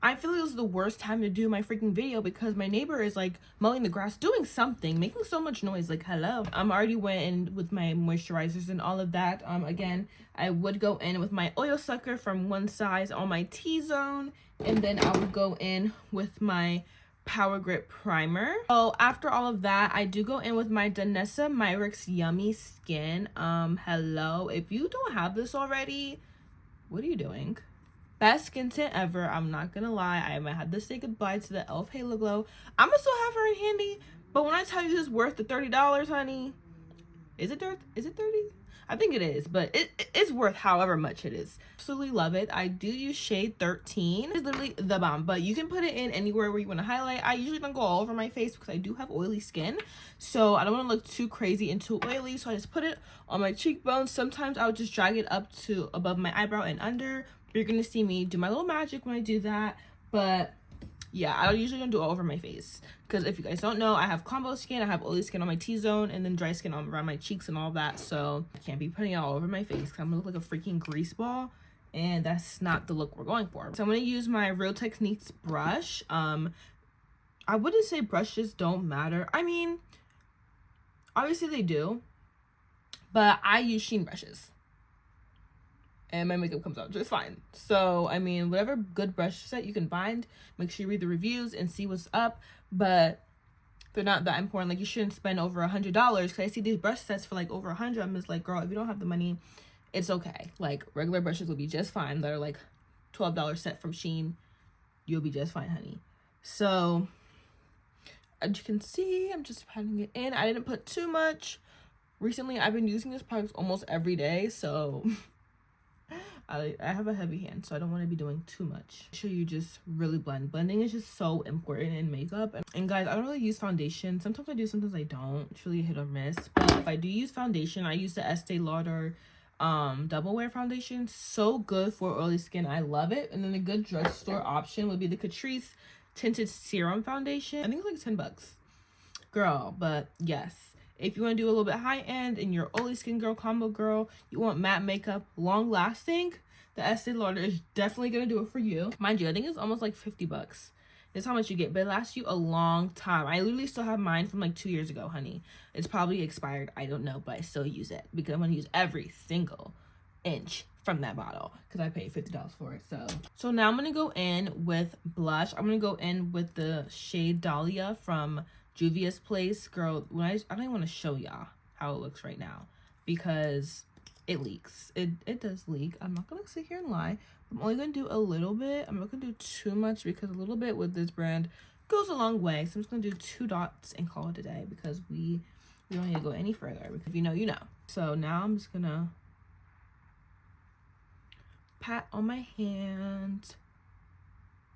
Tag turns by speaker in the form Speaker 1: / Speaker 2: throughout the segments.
Speaker 1: I feel like it was the worst time to do my freaking video because my neighbor is like mowing the grass, doing something, making so much noise. Like, hello. I'm already went in with my moisturizers and all of that. Again, I would go in with my oil sucker from One Size on my T-zone, and then I would go in with my Power Grip primer. So after all of that, I do go in with my Danessa Myricks Yummy Skin. Hello. If you don't have this already, what are you doing? Best skin tint ever. I'm not gonna lie. I might have to say goodbye to the e.l.f. Halo Glow. I'm gonna still have her in handy, but when I tell you this is worth the $30, honey, is it 30? I think it is, but it's worth however much it is. Absolutely love it. I do use shade 13. It's literally the bomb, but you can put it in anywhere where you want to highlight. I usually don't go all over my face because I do have oily skin, so I don't want to look too crazy and too oily, so I just put it on my cheekbones. Sometimes I would just drag it up to above my eyebrow and under. You're gonna see me do my little magic when I do that, but yeah, I usually don't do it all over my face because if you guys don't know, I have combo skin. I have oily skin on my T-zone and then dry skin around my cheeks and all that, so I can't be putting it all over my face because I'm gonna look like a freaking grease ball, and that's not the look we're going for. So I'm gonna use my Real Techniques brush. I wouldn't say brushes don't matter. I mean, obviously they do, but I use Sheen brushes and my makeup comes out just fine. So I mean, whatever good brush set you can find, make sure you read the reviews and see what's up, but they're not that important. Like, you shouldn't spend over $100 because I see these brush sets for like over 100. I'm just like, girl, if you don't have the money, it's okay. Like, regular brushes will be just fine. They're like $12 set from Sheen. You'll be just fine, honey. So as you can see, I'm just patting it in. I didn't put too much. Recently I've been using this product almost every day, so I have a heavy hand, so I don't want to be doing too much. Make sure you just really blend. Blending is just so important in makeup. And guys, I don't really use foundation. Sometimes I do, sometimes I don't. It's really a hit or miss. But if I do use foundation, I use the Estee Lauder double wear foundation. So good for oily skin. I love it. And then a good drugstore option would be the Catrice Tinted Serum Foundation. I think it's like $10. Girl, but yes. If you want to do a little bit high end and you're oily skin girl, combo girl, you want matte makeup, long lasting, the Estee Lauder is definitely going to do it for you. Mind you, I think it's almost like $50. That's how much you get, but it lasts you a long time. I literally still have mine from like 2 years ago, honey. It's probably expired. I don't know, but I still use it because I'm going to use every single inch from that bottle because I paid $50 for it. So now I'm going to go in with blush. I'm going to go in with the shade Dahlia from Juvia's Place. Girl, I don't even want to show y'all how it looks right now because it leaks. It does leak. I'm not gonna sit here and lie. I'm only gonna do a little bit. I'm not gonna do too much because a little bit with this brand goes a long way. So I'm just gonna do 2 dots and call it a day because we don't need to go any further, because if you know, you know. So now I'm just gonna pat on my hand.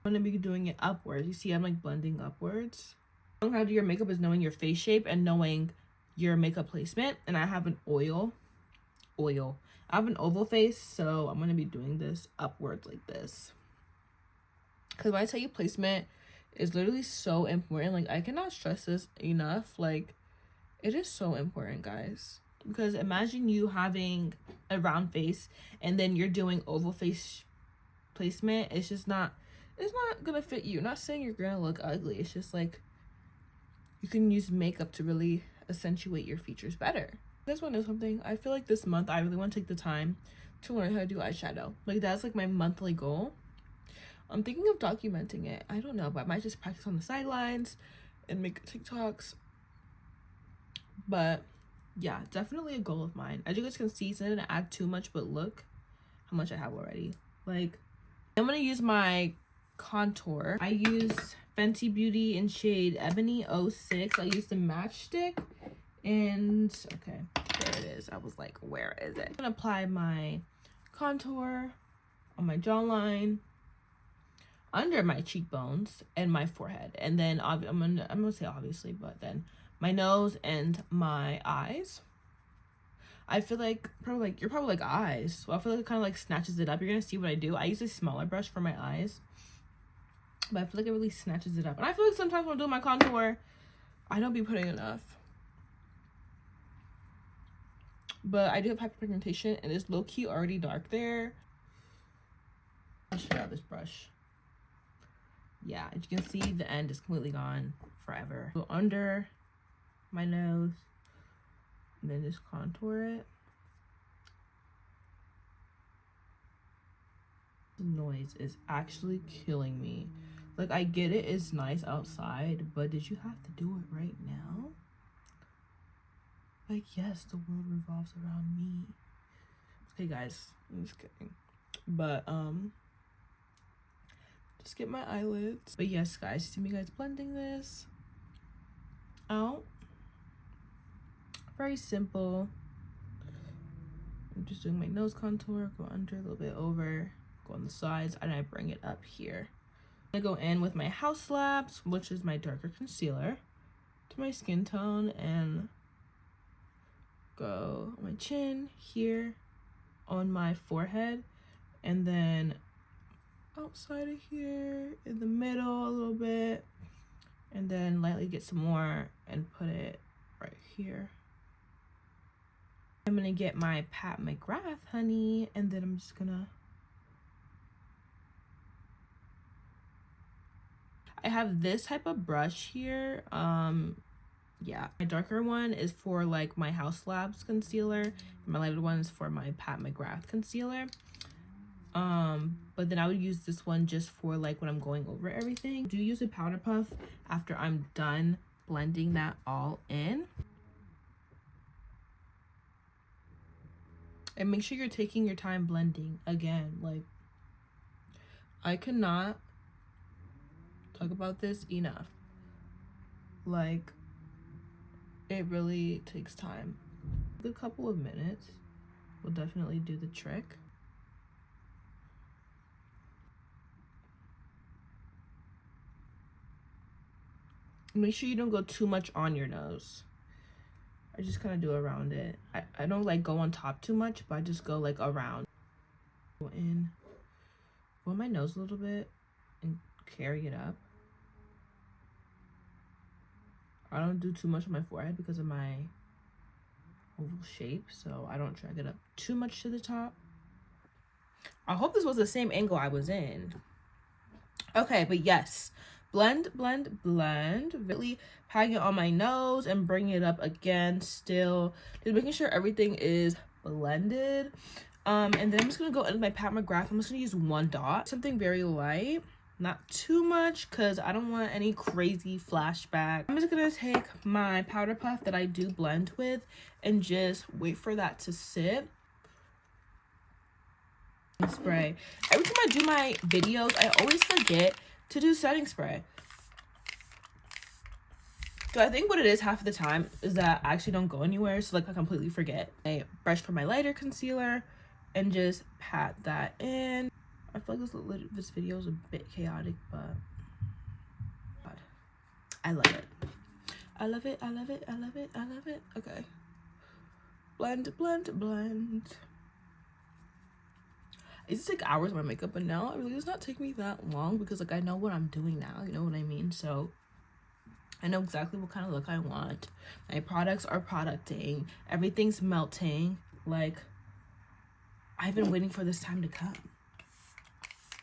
Speaker 1: I'm gonna be doing it upwards. You see, I'm like blending upwards. How to do your makeup is knowing your face shape and knowing your makeup placement. And I have an I have an oval face, so I'm gonna be doing this upwards like this, because when I tell you placement is literally so important, like I cannot stress this enough. Like, it is so important, guys, because imagine you having a round face and then you're doing oval face placement. It's not gonna fit you. Not saying you're gonna look ugly, it's just like you can use makeup to really accentuate your features better. You guys want to know something? I feel like this month I really want to take the time to learn how to do eyeshadow. Like, that's like my monthly goal. I'm thinking of documenting it. I don't know, but I might just practice on the sidelines and make TikToks. But yeah, definitely a goal of mine. As you guys can see, so I didn't add too much, but look how much I have already. Like, I'm gonna use my contour. I use Fenty Beauty in shade Ebony 06. I use the matchstick, and okay, there it is. I was like, where is it? I'm gonna apply my contour on my jawline, under my cheekbones, and my forehead, and then I'm gonna say obviously, but then my nose and my eyes. I feel like you're probably like eyes, so I feel like it kind of like snatches it up. You're gonna see what I do. I use a smaller brush for my eyes, but I feel like it really snatches it up. And I feel like sometimes when I'm doing my contour, I don't be putting enough. But I do have hyperpigmentation, and it's low-key already dark there. I'll show you this brush. yeah, as you can see, the end is completely gone forever. Go under my nose and then just contour it. The noise is actually killing me. Like, I get it, it's nice outside, but did you have to do it right now? Like, yes, the world revolves around me. Okay, guys, I'm just kidding. But, just get my eyelids. But yes, guys, see me guys blending this out. Very simple. I'm just doing my nose contour, go under, a little bit over, go on the sides, and I bring it up here. I'm gonna go in with my House Labs, which is my darker concealer, to my skin tone, and go on my chin, here, on my forehead, and then outside of here, in the middle a little bit, and then lightly get some more and put it right here. I'm gonna get my Pat McGrath honey, and then I'm just gonna, I have this type of brush here. Yeah, my darker one is for like my House Labs concealer, and my lighter one is for my Pat McGrath concealer. But then I would use this one just for like when I'm going over everything. I do use a powder puff after I'm done blending that all in. And make sure you're taking your time blending. Again, like, I cannot talk about this enough. Like, it really takes time. A couple of minutes will definitely do the trick. Make sure you don't go too much on your nose. I just kind of do around it. I don't like go on top too much, but I just go like around. Go in, go on my nose a little bit and carry it up. I don't do too much on my forehead because of my oval shape, so I don't drag it up too much to the top. I hope this was the same angle I was in. Okay, but yes, blend, blend, blend. Really packing it on my nose and bringing it up again, still just making sure everything is blended. And then I'm just gonna go in with my Pat McGrath. I'm just gonna use one dot, something very light, not too much, because I don't want any crazy flashback. I'm just gonna take my powder puff that I do blend with and just wait for that to sit. Spray. Every time I do my videos, I always forget to do setting spray. So I think what it is half of the time is that I actually don't go anywhere, so like I completely forget. I brush for my lighter concealer and just pat that in. I feel like this video is a bit chaotic, but God, I love it. I love it, I love it, I love it, I love it. Okay. Blend, blend, blend. It used to take hours of my makeup, but now it really does not take me that long because like I know what I'm doing now, you know what I mean? So I know exactly what kind of look I want. My products are producting. Everything's melting. Like, I've been waiting for this time to come.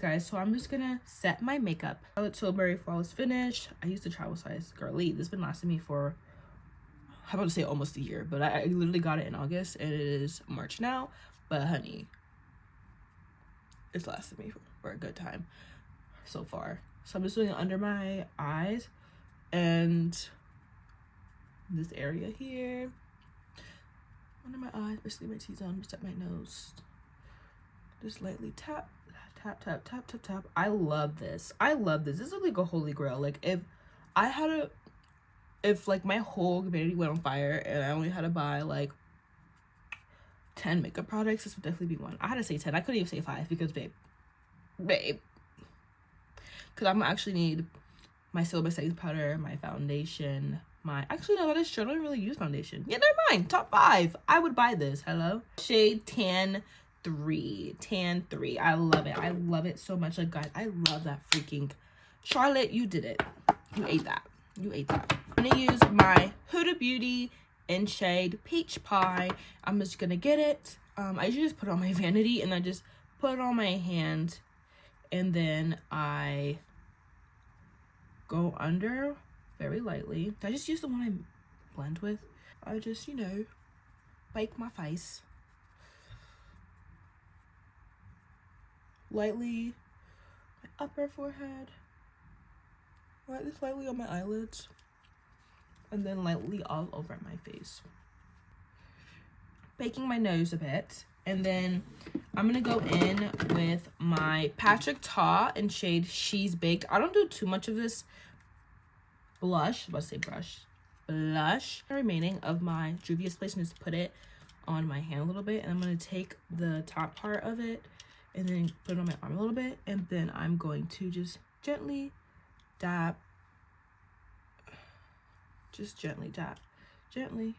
Speaker 1: Guys, so I'm just gonna set my makeup. Charlotte Tilbury Flawless Finish. I used the travel size girly. This has been lasting me for, how about to say almost a year, but I literally got it in August and it is March now. But honey, it's lasted me for a good time so far. So I'm just doing it under my eyes and this area here, under my eyes, basically my T-zone, just at my nose. Just lightly tap, tap, tap, tap, tap, tap. I love this. I love this. This is like a holy grail. Like if like my whole vanity went on fire and I only had to buy like 10 makeup products, this would definitely be one. I had to say 10. I couldn't even say 5 because babe, because I'm gonna actually need my Silver Setting Powder, my foundation, actually no, that is true, I don't really use foundation. Yeah, never mind. Top 5. I would buy this. Hello. Shade Tan 3. Tan 3. I love it. I love it so much. Like, guys, I love that freaking Charlotte. You did it. You ate that. You ate that. I'm gonna use my Huda Beauty in shade Peach Pie. I'm just gonna get it. I usually just put it on my vanity and I just put it on my hand, and then I go under very lightly. I just use the one I blend with. I just, you know, bake my face lightly, my upper forehead, lightly on my eyelids, and then lightly all over my face. Baking my nose a bit, and then I'm gonna go in with my Patrick Ta in shade She's Baked. I don't do too much of this blush. Let's say blush. The remaining of my Juvia's Place, and just put it on my hand a little bit, and I'm gonna take the top part of it and then put it on my arm a little bit, and then I'm going to just gently dab, gently.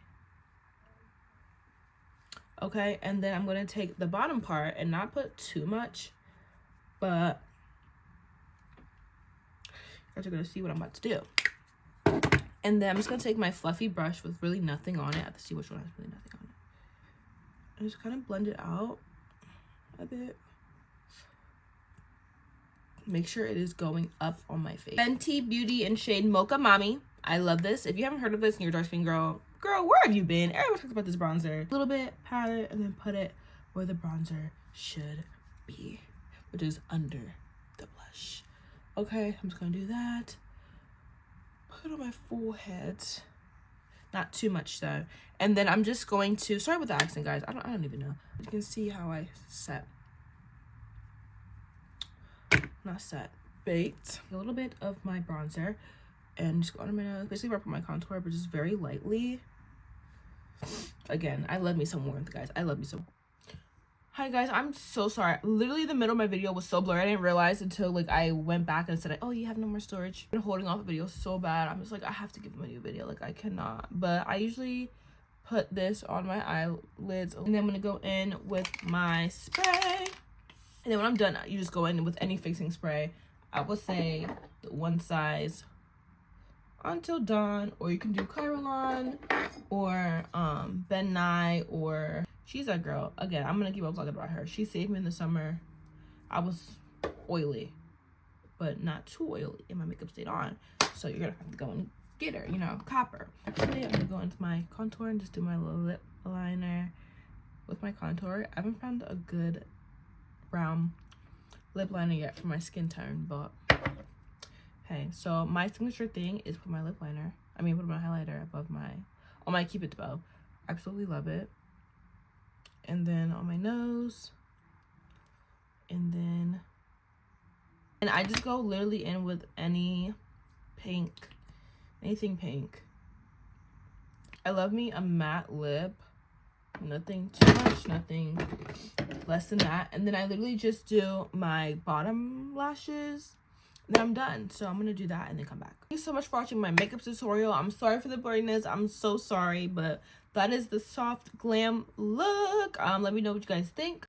Speaker 1: Okay, and then I'm gonna take the bottom part and not put too much, but you guys are gonna see what I'm about to do. And then I'm just gonna take my fluffy brush with really nothing on it. I have to see which one has really nothing on it. And just kind of blend it out a bit. Make sure it is going up on my face. Fenty Beauty in shade Mocha Mommy. I love this. If you haven't heard of this and you're a dark skin girl, where have you been? Everyone talks about this bronzer. A little bit, pat it, and then put it where the bronzer should be, which is under the blush. Okay, I'm just gonna do that. Put it on my forehead. Not too much though. And then I'm just going to start with the accent, guys. I don't even know. You can see how I set. Not set, baked. A little bit of my bronzer and just go under my nose. Basically where I put my contour, but just very lightly. Again, I love me some warmth, guys. I love me some. Hi guys, I'm so sorry. Literally the middle of my video was so blurry. I didn't realize until like I went back and said, oh, you have no more storage. I've been holding off a video so bad. I'm just like, I have to give them a new video. Like I cannot. But I usually put this on my eyelids, and then I'm gonna go in with my spray. And then when I'm done, you just go in with any fixing spray. I would say one size Until Dawn, or you can do Kyrillon, or Ben Nye, or she's that girl. Again, I'm gonna keep on talking about her. She saved me in the summer. I was oily, but not too oily, and my makeup stayed on. So you're gonna have to go and get her, you know, copper. Actually, I'm gonna go into my contour and just do my little lip liner with my contour. I haven't found a good brown lip liner yet for my skin tone, but hey, so my signature thing is put my lip liner, put my highlighter above on my Cupid's bow. Absolutely love it. And then on my nose, and I just go literally in with anything pink. I love me a matte lip. Nothing too much, nothing less than that. And then I literally just do my bottom lashes, and then I'm done. So I'm gonna do that and then come back. Thank you so much for watching my makeup tutorial. I'm sorry for the blurriness. I'm so sorry, but that is the soft glam look. Let me know what you guys think.